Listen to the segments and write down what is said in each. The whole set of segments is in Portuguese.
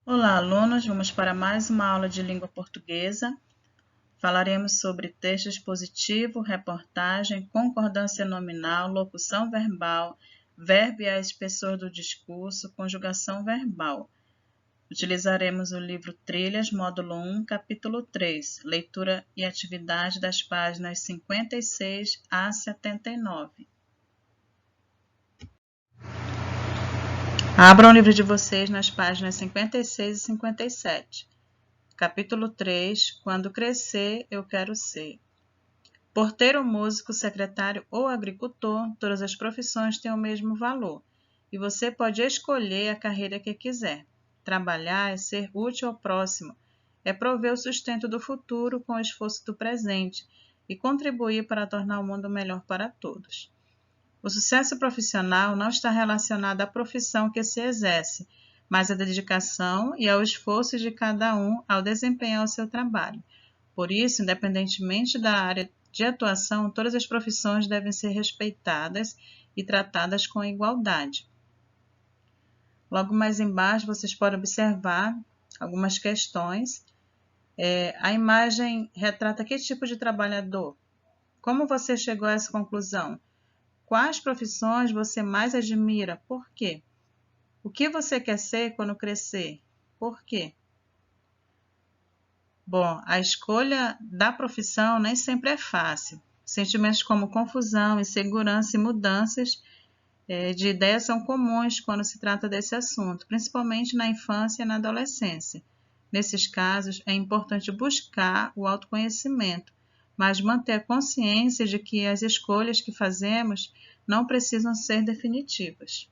Olá, alunos! Vamos para mais uma aula de língua portuguesa. Falaremos sobre texto expositivo, reportagem, concordância nominal, locução verbal, verbo e as pessoas do discurso, conjugação verbal. Utilizaremos o livro Trilhas, módulo 1, capítulo 3, leitura e atividade das páginas 56 a 79. Abram o livro de vocês nas páginas 56 e 57. Capítulo 3, Quando crescer, eu quero ser. Porteiro, músico, secretário ou agricultor, todas as profissões têm o mesmo valor, e você pode escolher a carreira que quiser. Trabalhar é ser útil ao próximo, é prover o sustento do futuro com o esforço do presente e contribuir para tornar o mundo melhor para todos. O sucesso profissional não está relacionado à profissão que se exerce, mas à dedicação e ao esforço de cada um ao desempenhar o seu trabalho. Por isso, independentemente da área de atuação, todas as profissões devem ser respeitadas e tratadas com igualdade. Logo mais embaixo, vocês podem observar algumas questões. A imagem retrata que tipo de trabalhador? Como você chegou a essa conclusão? Quais profissões você mais admira? Por quê? O que você quer ser quando crescer? Por quê? Bom, a escolha da profissão nem sempre é fácil. Sentimentos como confusão, insegurança e mudanças de ideias são comuns quando se trata desse assunto, principalmente na infância e na adolescência. Nesses casos, é importante buscar o autoconhecimento, mas manter a consciência de que as escolhas que fazemos não precisam ser definitivas.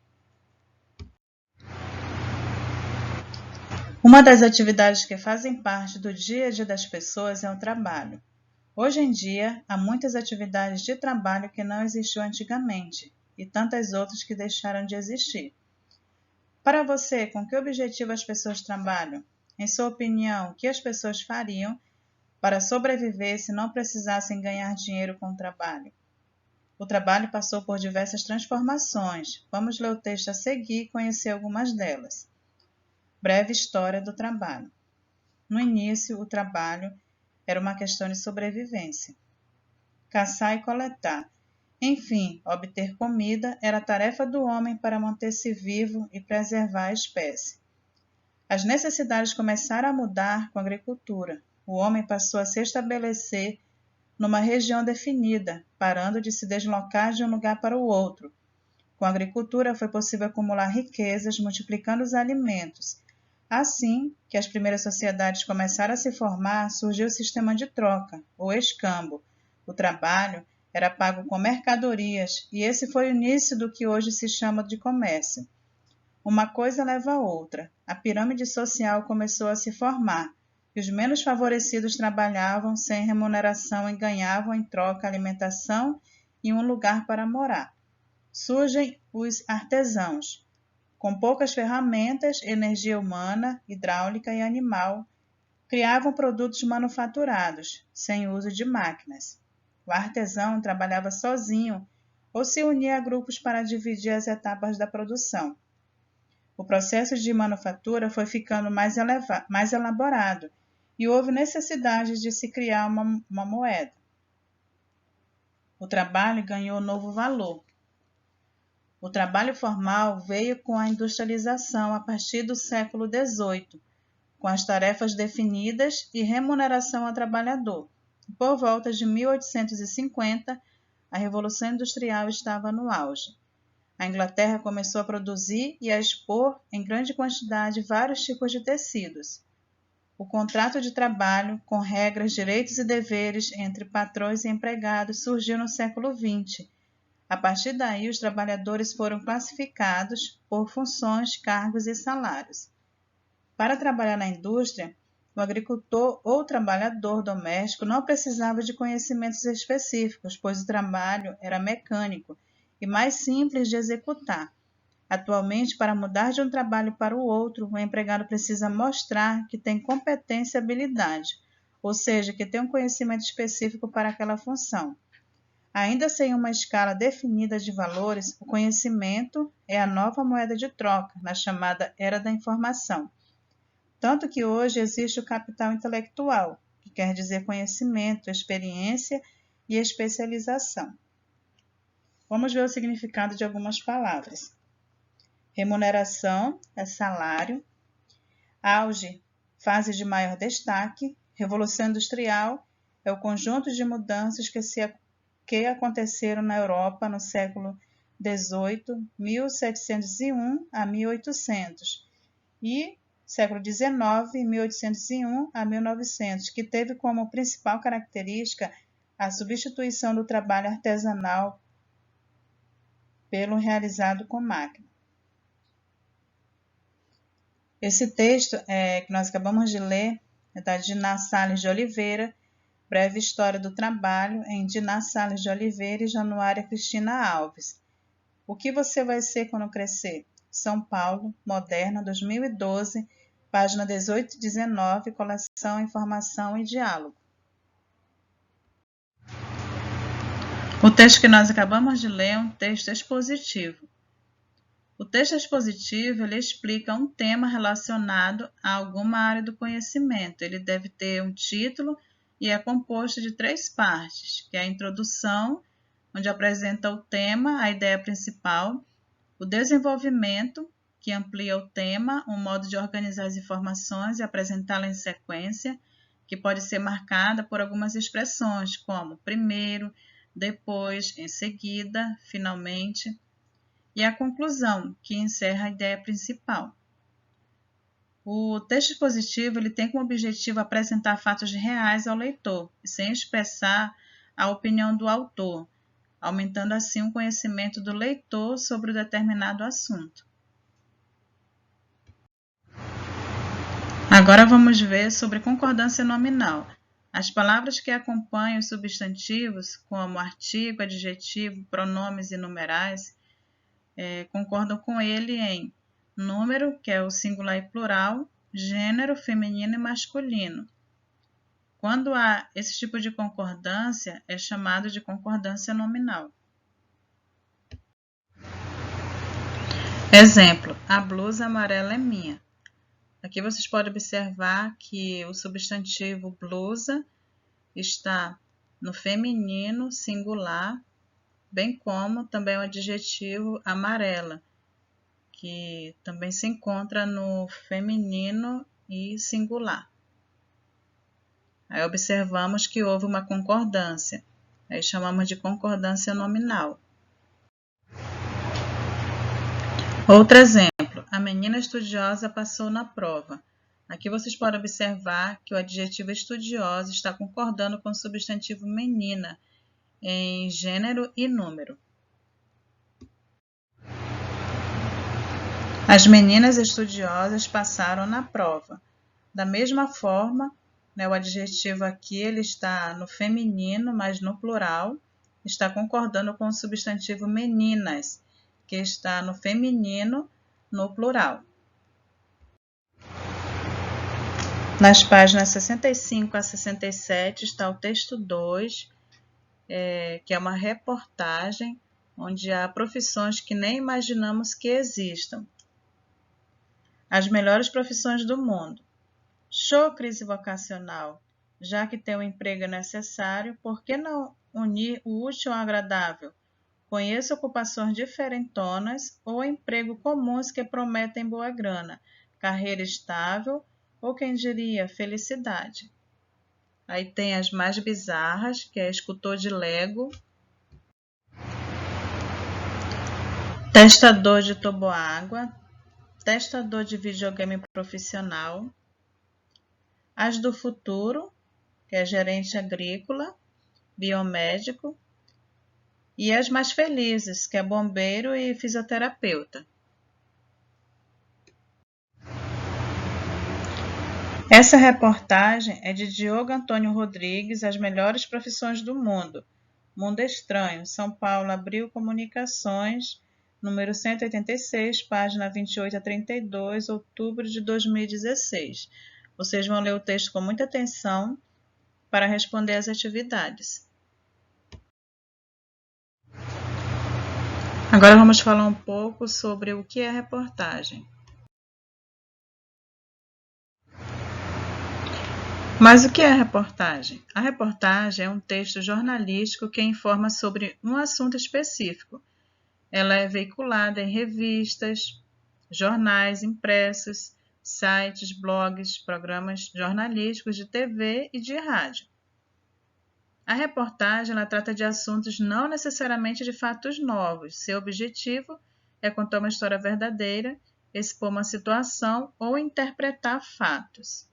Uma das atividades que fazem parte do dia a dia das pessoas é o trabalho. Hoje em dia, há muitas atividades de trabalho que não existiam antigamente e tantas outras que deixaram de existir. Para você, com que objetivo as pessoas trabalham? Em sua opinião, o que as pessoas fariam para sobreviver se não precisassem ganhar dinheiro com o trabalho? O trabalho passou por diversas transformações. Vamos ler o texto a seguir e conhecer algumas delas. Breve história do trabalho. No início, o trabalho era uma questão de sobrevivência. Caçar e coletar. Enfim, obter comida era a tarefa do homem para manter-se vivo e preservar a espécie. As necessidades começaram a mudar com a agricultura. O homem passou a se estabelecer numa região definida, parando de se deslocar de um lugar para o outro. Com a agricultura foi possível acumular riquezas, multiplicando os alimentos. Assim que as primeiras sociedades começaram a se formar, surgiu o sistema de troca, ou escambo. O trabalho era pago com mercadorias, e esse foi o início do que hoje se chama de comércio. Uma coisa leva a outra. A pirâmide social começou a se formar, e os menos favorecidos trabalhavam sem remuneração e ganhavam em troca alimentação e um lugar para morar. Surgem os artesãos. Com poucas ferramentas, energia humana, hidráulica e animal, criavam produtos manufaturados, sem uso de máquinas. O artesão trabalhava sozinho ou se unia a grupos para dividir as etapas da produção. O processo de manufatura foi ficando mais elaborado e houve necessidade de se criar uma moeda. O trabalho ganhou novo valor. O trabalho formal veio com a industrialização a partir do século XVIII, com as tarefas definidas e remuneração ao trabalhador. Por volta de 1850, a Revolução Industrial estava no auge. A Inglaterra começou a produzir e a expor em grande quantidade vários tipos de tecidos. O contrato de trabalho, com regras, direitos e deveres entre patrões e empregados, surgiu no século XX. A partir daí, os trabalhadores foram classificados por funções, cargos e salários. Para trabalhar na indústria, o agricultor ou trabalhador doméstico não precisava de conhecimentos específicos, pois o trabalho era mecânico e mais simples de executar. Atualmente, para mudar de um trabalho para o outro, o empregado precisa mostrar que tem competência e habilidade, ou seja, que tem um conhecimento específico para aquela função. Ainda sem uma escala definida de valores, o conhecimento é a nova moeda de troca, na chamada Era da Informação. Tanto que hoje existe o capital intelectual, que quer dizer conhecimento, experiência e especialização. Vamos ver o significado de algumas palavras. Remuneração é salário. Auge, fase de maior destaque. Revolução Industrial é o conjunto de mudanças que aconteceram na Europa no século XVIII, 1701 a 1800, e século XIX, 1801 a 1900, que teve como principal característica a substituição do trabalho artesanal pelo realizado com máquina. Esse texto que nós acabamos de ler é da Diná Salles de Oliveira, Breve História do Trabalho, em Diná Salles de Oliveira e Januária Cristina Alves. O que você vai ser quando crescer? São Paulo, Moderna, 2012, página 18 e 19, coleção Informação e Diálogo. O texto que nós acabamos de ler é um texto expositivo. O texto expositivo ele explica um tema relacionado a alguma área do conhecimento. Ele deve ter um título e é composto de 3 partes, que é a introdução, onde apresenta o tema, a ideia principal, o desenvolvimento, que amplia o tema, um modo de organizar as informações e apresentá-la em sequência, que pode ser marcada por algumas expressões, como primeiro, depois, em seguida, finalmente, e a conclusão, que encerra a ideia principal. O texto expositivo ele tem como objetivo apresentar fatos reais ao leitor, sem expressar a opinião do autor, aumentando assim o conhecimento do leitor sobre o determinado assunto. Agora vamos ver sobre concordância nominal. As palavras que acompanham os substantivos, como artigo, adjetivo, pronomes e numerais, concordam com ele em número, que é o singular e plural, gênero, feminino e masculino. Quando há esse tipo de concordância, é chamado de concordância nominal. Exemplo, a blusa amarela é minha. Aqui vocês podem observar que o substantivo blusa está no feminino singular, bem como também o adjetivo amarela, que também se encontra no feminino e singular. Aí observamos que houve uma concordância, aí chamamos de concordância nominal. Outro exemplo, a menina estudiosa passou na prova. Aqui vocês podem observar que o adjetivo estudiosa está concordando com o substantivo menina em gênero e número. As meninas estudiosas passaram na prova. Da mesma forma, o adjetivo aqui ele está no feminino, mas no plural, está concordando com o substantivo meninas, que está no feminino, no plural. Nas páginas 65 a 67 está o texto 2, que é uma reportagem onde há profissões que nem imaginamos que existam. As melhores profissões do mundo. Show crise vocacional. Já que ter um emprego é necessário, por que não unir o útil ao agradável? Conheço ocupações diferentonas ou emprego comuns que prometem boa grana, carreira estável ou, quem diria, felicidade. Aí tem as mais bizarras, que é escultor de Lego, testador de toboágua, testador de videogame profissional, as do futuro, que é gerente agrícola, biomédico, e as mais felizes, que é bombeiro e fisioterapeuta. Essa reportagem é de Diogo Antônio Rodrigues, As Melhores Profissões do Mundo. Mundo Estranho, São Paulo, Abril Comunicações, número 186, página 28 a 32, outubro de 2016. Vocês vão ler o texto com muita atenção para responder às atividades. Agora vamos falar um pouco sobre o que é reportagem. Mas o que é reportagem? A reportagem é um texto jornalístico que informa sobre um assunto específico. Ela é veiculada em revistas, jornais impressos, sites, blogs, programas jornalísticos de TV e de rádio. A reportagem ela trata de assuntos não necessariamente de fatos novos. Seu objetivo é contar uma história verdadeira, expor uma situação ou interpretar fatos.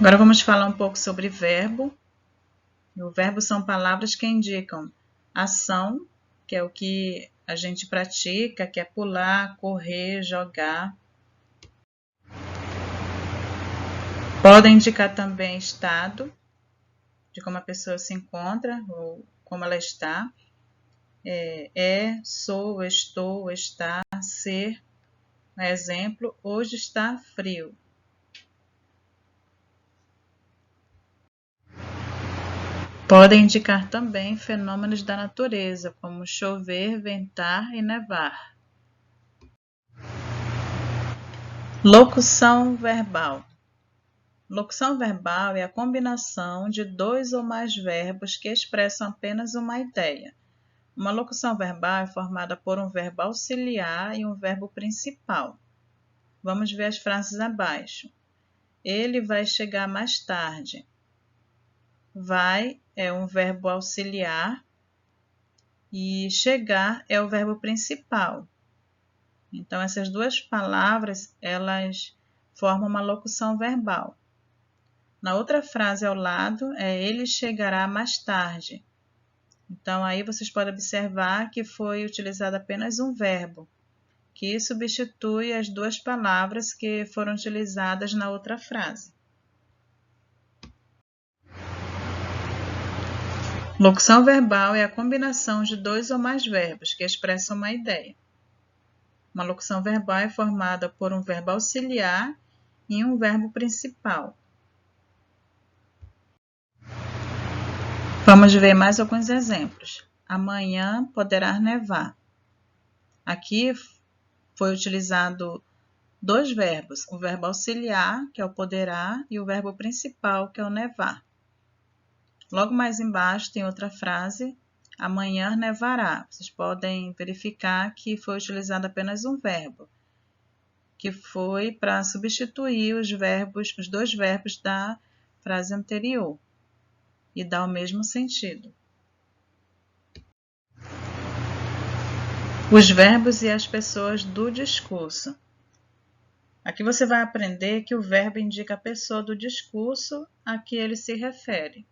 Agora vamos falar um pouco sobre verbo. O verbo são palavras que indicam ação, que é o que a gente pratica, que é pular, correr, jogar. Podem indicar também estado, de como a pessoa se encontra ou como ela está. Sou, estou, está, ser. Exemplo, hoje está frio. Podem indicar também fenômenos da natureza, como chover, ventar e nevar. Locução verbal. Locução verbal é a combinação de dois ou mais verbos que expressam apenas uma ideia. Uma locução verbal é formada por um verbo auxiliar e um verbo principal. Vamos ver as frases abaixo. Ele vai chegar mais tarde. Vai é um verbo auxiliar e chegar é o verbo principal. Então, essas duas palavras, elas formam uma locução verbal. Na outra frase ao lado, ele chegará mais tarde. Então, aí vocês podem observar que foi utilizado apenas um verbo, que substitui as duas palavras que foram utilizadas na outra frase. Locução verbal é a combinação de dois ou mais verbos que expressam uma ideia. Uma locução verbal é formada por um verbo auxiliar e um verbo principal. Vamos ver mais alguns exemplos. Amanhã poderá nevar. Aqui foi utilizado dois verbos, o verbo auxiliar, que é o poderá, e o verbo principal, que é o nevar. Logo mais embaixo tem outra frase, amanhã nevará. Vocês podem verificar que foi utilizado apenas um verbo, que foi para substituir os dois verbos da frase anterior e dar o mesmo sentido. Os verbos e as pessoas do discurso. Aqui você vai aprender que o verbo indica a pessoa do discurso a que ele se refere.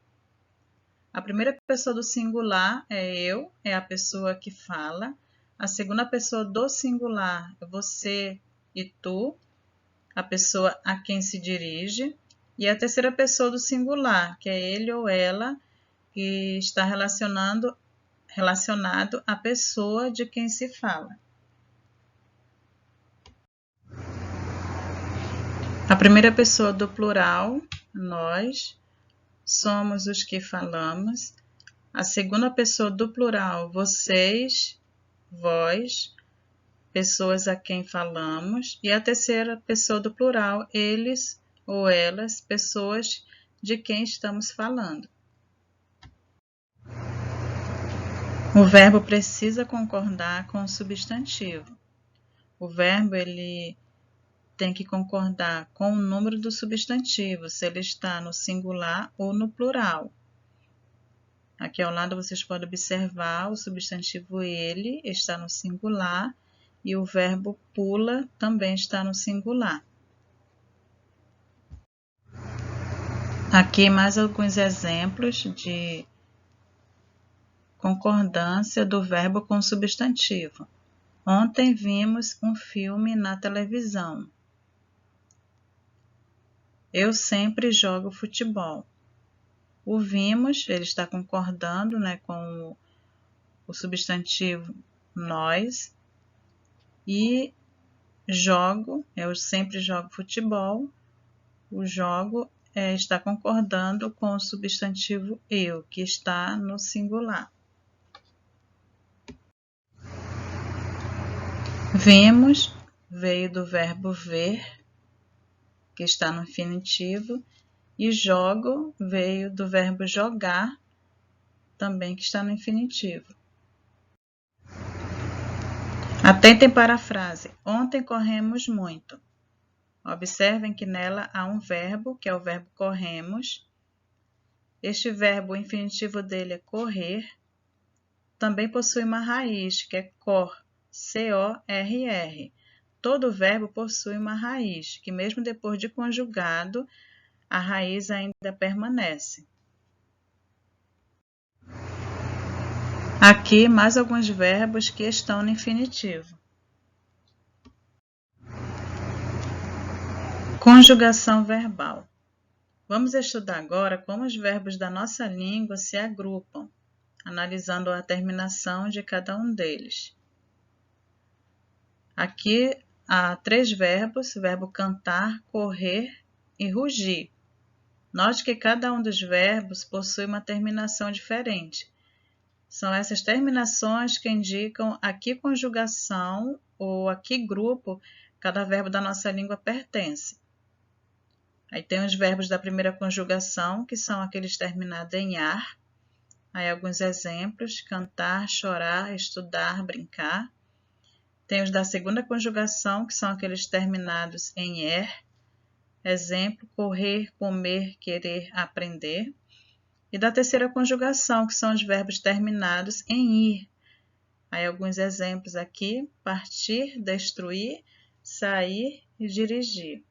A primeira pessoa do singular é eu, é a pessoa que fala. A segunda pessoa do singular é você e tu, a pessoa a quem se dirige. E a terceira pessoa do singular, que é ele ou ela, que está relacionado à pessoa de quem se fala. A primeira pessoa do plural, nós, somos os que falamos. A segunda pessoa do plural, vocês, vós, pessoas a quem falamos. E a terceira pessoa do plural, eles ou elas, pessoas de quem estamos falando. O verbo precisa concordar com o substantivo. O verbo ele tem que concordar com o número do substantivo, se ele está no singular ou no plural. Aqui ao lado vocês podem observar o substantivo ele está no singular e o verbo pula também está no singular. Aqui mais alguns exemplos de concordância do verbo com o substantivo. Ontem vimos um filme na televisão. Eu sempre jogo futebol. O vimos, ele está concordando, né, com o substantivo nós. E jogo, eu sempre jogo futebol. O jogo está concordando com o substantivo eu, que está no singular. Vimos veio do verbo ver, que está no infinitivo, e jogo veio do verbo jogar, também que está no infinitivo. Atentem para a frase: ontem corremos muito. Observem que nela há um verbo, que é o verbo corremos. Este verbo, o infinitivo dele é correr. Também possui uma raiz, que é cor, C-O-R-R. Todo verbo possui uma raiz, que mesmo depois de conjugado, a raiz ainda permanece. Aqui, mais alguns verbos que estão no infinitivo. Conjugação verbal. Vamos estudar agora como os verbos da nossa língua se agrupam, analisando a terminação de cada um deles. Aqui há 3 verbos, verbo cantar, correr e rugir. Note que cada um dos verbos possui uma terminação diferente. São essas terminações que indicam a que conjugação ou a que grupo cada verbo da nossa língua pertence. Aí tem os verbos da primeira conjugação, que são aqueles terminados em ar. Aí alguns exemplos: cantar, chorar, estudar, brincar. Tem os da segunda conjugação, que são aqueles terminados em er. Exemplo: correr, comer, querer, aprender. E da terceira conjugação, que são os verbos terminados em ir. Aí alguns exemplos aqui: partir, destruir, sair e dirigir.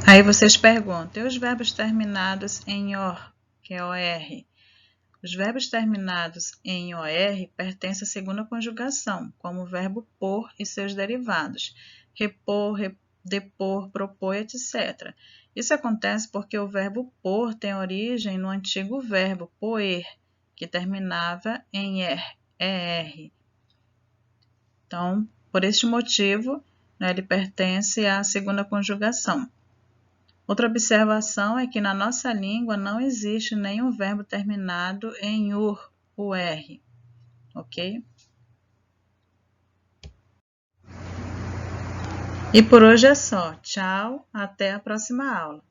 Aí vocês perguntam: e os verbos terminados em or, que é OR? Os verbos terminados em OR pertencem à segunda conjugação, como o verbo pôr e seus derivados: repor, depor, propor, etc. Isso acontece porque o verbo pôr tem origem no antigo verbo poer, que terminava em er. Então, por este motivo, ele pertence à segunda conjugação. Outra observação é que na nossa língua não existe nenhum verbo terminado em ur, ok? E por hoje é só. Tchau, até a próxima aula.